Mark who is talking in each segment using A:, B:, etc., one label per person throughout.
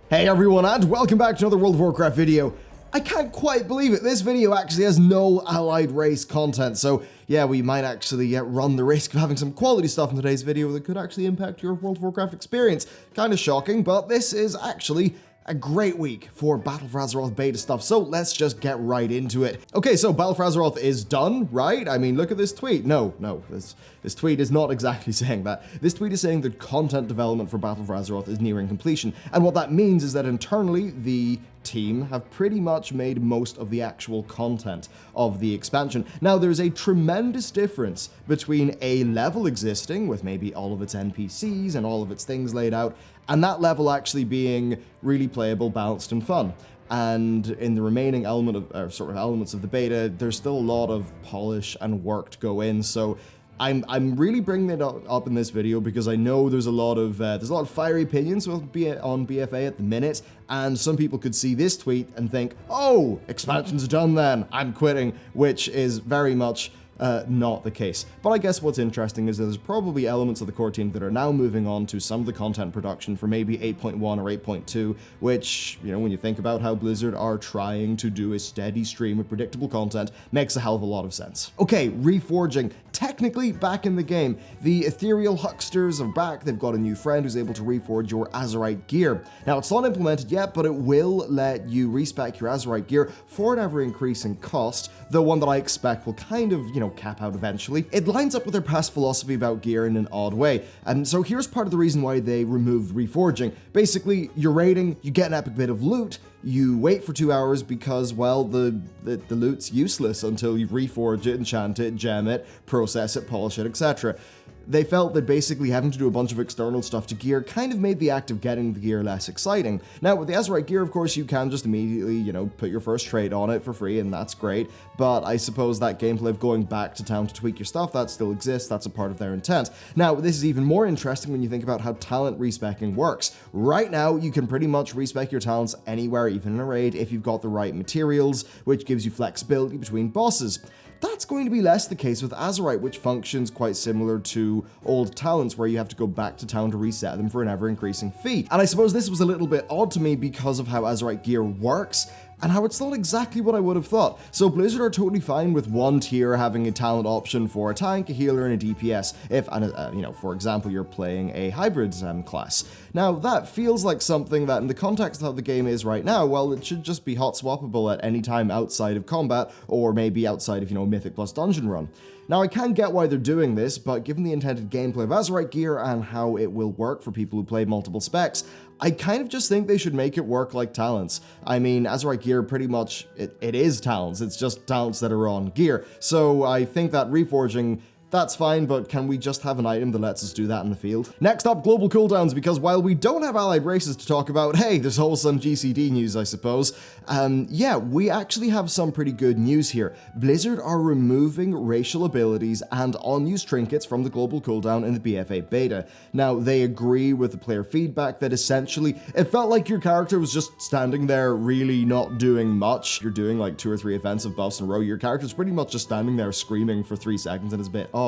A: Hey everyone, and welcome back to another World of Warcraft video. I can't quite believe it, this video actually has no allied race content, so yeah, we might actually run the risk of having some quality stuff in today's video that could actually impact your World of Warcraft experience. Kind of shocking, but this is actually a great week for Battle for Azeroth beta stuff, so let's just get right into it. Okay, so Battle for Azeroth is done, right? I mean, look at this tweet. No, this tweet is not exactly saying that. This tweet is saying that content development for Battle for Azeroth is nearing completion, and what that means is that internally, the team have pretty much made most of the actual content of the expansion. Now, there's a tremendous difference between a level existing, with maybe all of its NPCs and all of its things laid out, and that level actually being really playable, balanced, and fun. And in the remaining elements of the beta, there's still a lot of polish and work to go in. So I'm really bringing it up in this video because I know there's a lot of fiery opinions on BfA at the minute, and some people could see this tweet and think, oh, expansions are done then, I'm quitting, which is very much not the case. But I guess what's interesting is there's probably elements of the core team that are now moving on to some of the content production for maybe 8.1 or 8.2, which, you know, when you think about how Blizzard are trying to do a steady stream of predictable content, makes a hell of a lot of sense. Okay, Reforging. Technically back in the game. The ethereal hucksters are back. They've got a new friend who's able to reforge your Azerite gear. Now, it's not implemented yet, but it will let you respec your Azerite gear for an ever-increasing cost, though one that I expect will kind of, you know, cap out eventually. It lines up with their past philosophy about gear in an odd way, and so here's part of the reason why they removed Reforging. Basically, you're raiding, you get an epic bit of loot, you wait for 2 hours because, well, the loot's useless until you reforge it, enchant it, gem it, process it, polish it, etc. They felt that basically having to do a bunch of external stuff to gear kind of made the act of getting the gear less exciting. Now, with the Azerite gear, of course, you can just immediately, you know, put your first trade on it for free, and that's great, but I suppose that gameplay of going back to town to tweak your stuff, that still exists, that's a part of their intent. Now, this is even more interesting when you think about how talent respecing works. Right now, you can pretty much respec your talents anywhere, even in a raid, if you've got the right materials, which gives you flexibility between bosses. That's going to be less the case with Azerite, which functions quite similar to old talents where you have to go back to town to reset them for an ever-increasing fee. And I suppose this was a little bit odd to me because of how Azerite gear works, and how it's not exactly what I would have thought. So Blizzard are totally fine with one tier having a talent option for a tank, a healer, and a DPS, if, you know, for example, you're playing a hybrid class. Now, that feels like something that, in the context of how the game is right now, well, it should just be hot swappable at any time outside of combat, or maybe outside of, you know, Mythic plus Dungeon run. Now, I can get why they're doing this, but given the intended gameplay of Azerite gear and how it will work for people who play multiple specs, I kind of just think they should make it work like talents. I mean, Azerite gear pretty much, it is talents, it's just talents that are on gear. So I think that reforging, that's fine, but can we just have an item that lets us do that in the field? Next up, global cooldowns, because while we don't have allied races to talk about, hey, there's also some GCD news, I suppose. Yeah, we actually have some pretty good news here. Blizzard are removing racial abilities and unused trinkets from the global cooldown in the BfA beta. Now, they agree with the player feedback that essentially, it felt like your character was just standing there really not doing much. You're doing like 2 or 3 offensive buffs in a row, your character's pretty much just standing there screaming for 3 seconds, and it's a bit odd.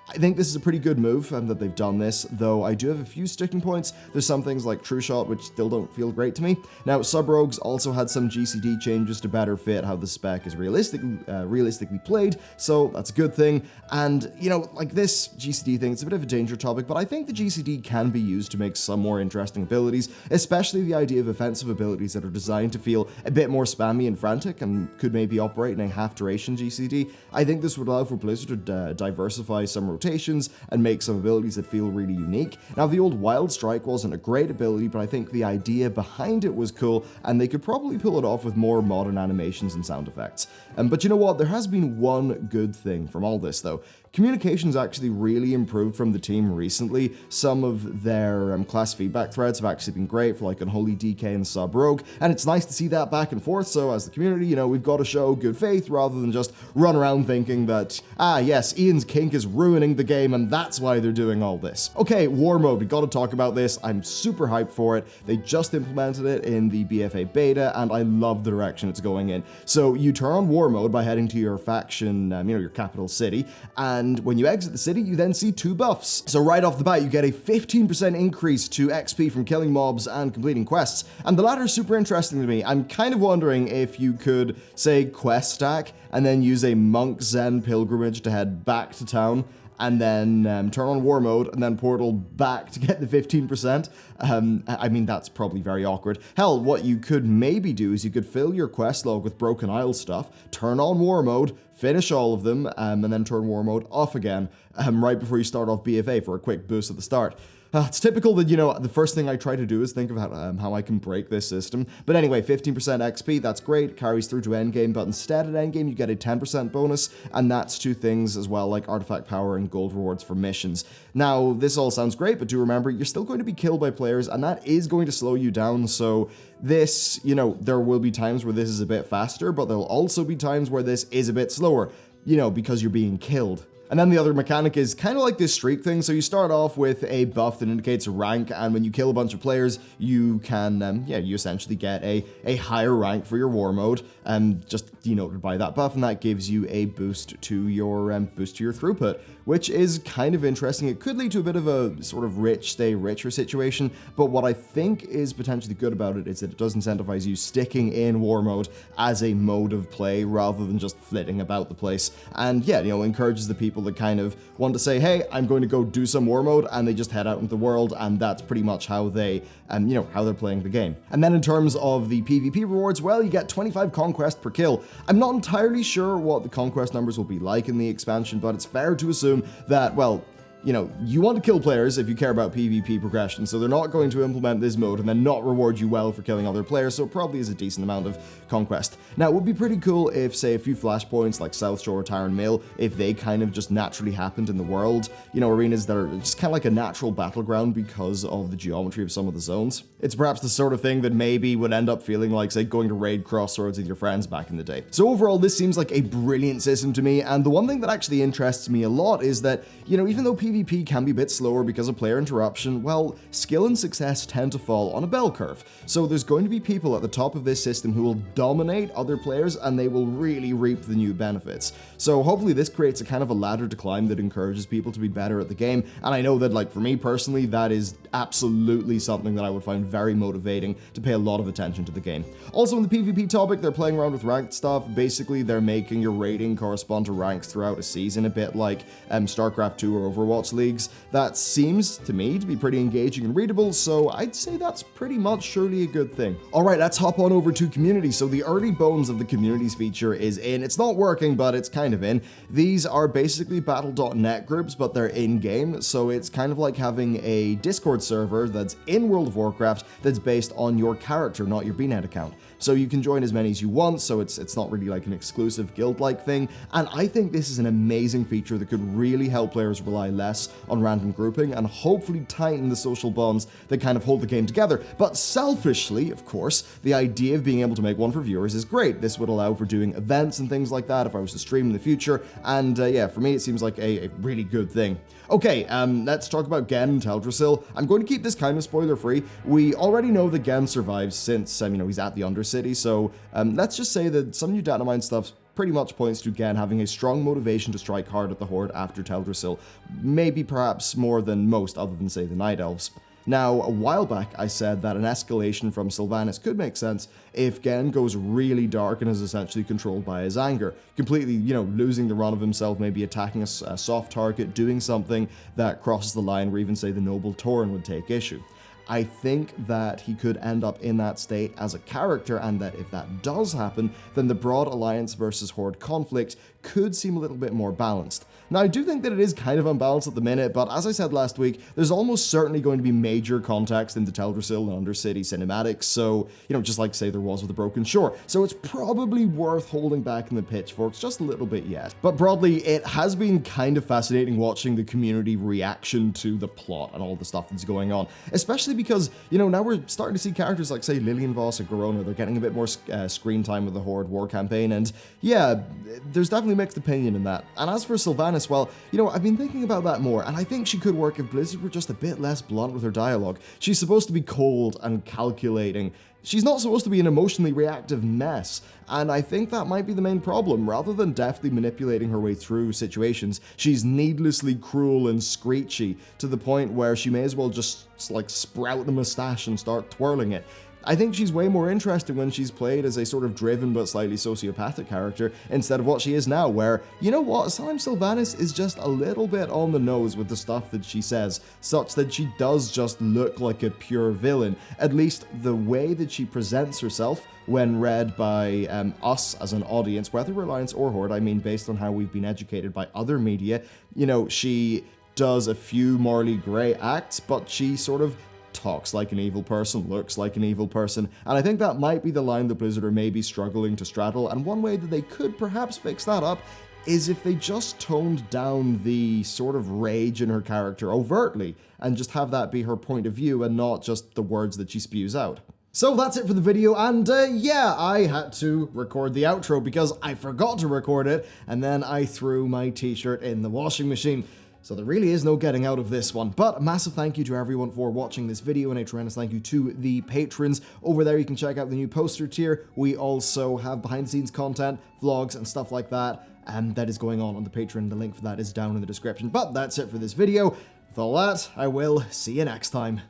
A: I think this is a pretty good move that they've done this, though I do have a few sticking points. There's some things like True Shot which still don't feel great to me. Now, Sub-Rogues also had some GCD changes to better fit how the spec is realistically played, so that's a good thing. And, you know, like this GCD thing, it's a bit of a danger topic, but I think the GCD can be used to make some more interesting abilities, especially the idea of offensive abilities that are designed to feel a bit more spammy and frantic and could maybe operate in a half-duration GCD. I think this would allow for Blizzard to diversify some rotations and make some abilities that feel really unique. Now, the old Wild Strike wasn't a great ability, but I think the idea behind it was cool, and they could probably pull it off with more modern animations and sound effects. But you know what? There has been one good thing from all this, though. Communication's actually really improved from the team recently. Some of their class feedback threads have actually been great for like Unholy DK and Sub Rogue, and it's nice to see that back and forth. So as the community, you know, we've got to show good faith rather than just run around thinking that, yes, Ian's kink is ruining the game and that's why they're doing all this. Okay, War Mode, we got to talk about this. I'm super hyped for it. They just implemented it in the BfA beta, and I love the direction it's going in. So you turn on War Mode by heading to your faction, your capital city, and and when you exit the city, you then see 2 buffs. So right off the bat, you get a 15% increase to XP from killing mobs and completing quests, and the latter is super interesting to me. I'm kind of wondering if you could, say, quest stack, and then use a monk zen pilgrimage to head back to town, and then turn on war mode, and then portal back to get the 15%. I mean, that's probably very awkward. Hell, what you could maybe do is you could fill your quest log with Broken Isle stuff, turn on war mode, finish all of them, and then turn war mode off again right before you start off BfA for a quick boost at the start. It's typical that, you know, the first thing I try to do is think of how I can break this system. But anyway, 15% XP, that's great, carries through to endgame, but instead at endgame you get a 10% bonus, and that's 2 things as well, like artifact power and gold rewards for missions. Now, this all sounds great, but do remember, you're still going to be killed by players, and that is going to slow you down, so this, you know, there will be times where this is a bit faster, but there'll also be times where this is a bit slower, you know, because you're being killed. And then the other mechanic is kind of like this streak thing. So you start off with a buff that indicates a rank, and when you kill a bunch of players, you can, you essentially get a higher rank for your war mode, just denoted by that buff, and that gives you a boost to your throughput, which is kind of interesting. It could lead to a bit of a sort of rich stay richer situation, but what I think is potentially good about it is that it does incentivize you sticking in war mode as a mode of play rather than just flitting about the place, and yeah, you know, encourages the people that kind of want to say, hey, I'm going to go do some war mode, and they just head out into the world, and that's pretty much how they, you know, how they're playing the game. And then in terms of the PvP rewards, well, you get 25 conquest per kill. I'm not entirely sure what the conquest numbers will be like in the expansion, but it's fair to assume that, well, you know, you want to kill players if you care about PvP progression, so they're not going to implement this mode and then not reward you well for killing other players, so it probably is a decent amount of conquest. Now, it would be pretty cool if, say, a few flashpoints like South Shore or Tyron Mill, if they kind of just naturally happened in the world, you know, arenas that are just kind of like a natural battleground because of the geometry of some of the zones. It's perhaps the sort of thing that maybe would end up feeling like, say, going to raid Crossroads with your friends back in the day. So overall, this seems like a brilliant system to me, and the one thing that actually interests me a lot is that, you know, even though PvP can be a bit slower because of player interruption, well, skill and success tend to fall on a bell curve. So there's going to be people at the top of this system who will dominate other players, and they will really reap the new benefits. So hopefully this creates a kind of a ladder to climb that encourages people to be better at the game, and I know that, like, for me personally, that is absolutely something that I would find very motivating to pay a lot of attention to the game. Also, in the PvP topic, they're playing around with ranked stuff. Basically, they're making your rating correspond to ranks throughout a season, a bit like StarCraft 2 or Overwatch leagues. That seems to me to be pretty engaging and readable, so I'd say that's pretty much surely a good thing. Alright, let's hop on over to community. So the early bones of the communities feature is in. It's not working, but it's kind of in. These are basically battle.net groups, but they're in-game, so it's kind of like having a Discord server that's in World of Warcraft that's based on your character, not your BNet account. So you can join as many as you want, so it's not really like an exclusive guild-like thing, and I think this is an amazing feature that could really help players rely less on random grouping and hopefully tighten the social bonds that kind of hold the game together. But selfishly, of course, the idea of being able to make one for viewers is great. This would allow for doing events and things like that if I was to stream in the future, and yeah, for me it seems like a really good thing. Okay, let's talk about Gen and Teldrassil. I'm going to keep this kind of spoiler-free. We already know that Gen survives since, you know, he's at the Undercity, so let's just say that some new data mine stuff pretty much points to Gen having a strong motivation to strike hard at the Horde after Teldrassil, maybe perhaps more than most other than, say, the Night Elves. Now, a while back, I said that an escalation from Sylvanas could make sense if Gen goes really dark and is essentially controlled by his anger, completely, you know, losing the run of himself, maybe attacking a soft target, doing something that crosses the line where even, say, the Noble Tauren would take issue. I think that he could end up in that state as a character, and that if that does happen, then the broad Alliance versus Horde conflict could seem a little bit more balanced. Now, I do think that it is kind of unbalanced at the minute, but as I said last week, there's almost certainly going to be major context in the Teldrassil and Undercity cinematics, so, you know, just like, say, there was with the Broken Shore. So it's probably worth holding back in the pitchforks just a little bit yet. But broadly, it has been kind of fascinating watching the community reaction to the plot and all the stuff that's going on, especially because, you know, now we're starting to see characters like, say, Lillian Voss or Garona. They're getting a bit more screen time with the Horde war campaign, and yeah, there's definitely mixed opinion in that. And as for Sylvanas, well, you know, I've been thinking about that more, and I think she could work if Blizzard were just a bit less blunt with her dialogue. She's supposed to be cold and calculating. she's not supposed to be an emotionally reactive mess, and I think that might be the main problem. Rather than deftly manipulating her way through situations, she's needlessly cruel and screechy, to the point where she may as well just like sprout a mustache and start twirling it. I think she's way more interesting when she's played as a sort of driven but slightly sociopathic character instead of what she is now, where, you know what, sometimes Sylvanas is just a little bit on the nose with the stuff that she says, such that she does just look like a pure villain. At least the way that she presents herself when read by us as an audience, whether Reliance or Horde, I mean based on how we've been educated by other media, you know, she does a few morally grey acts, but she sort of talks like an evil person, looks like an evil person, and I think that might be the line that Blizzard are maybe struggling to straddle, and one way that they could perhaps fix that up is if they just toned down the sort of rage in her character overtly, and just have that be her point of view and not just the words that she spews out. So that's it for the video, and yeah, I had to record the outro because I forgot to record it, and then I threw my t-shirt in the washing machine. So there really is no getting out of this one. But a massive thank you to everyone for watching this video, and a tremendous thank you to the patrons. Over there you can check out the new poster tier. We also have behind the scenes content, vlogs and stuff like that, and that is going on the Patreon. The link for that is down in the description. But that's it for this video. With all that, I will see you next time.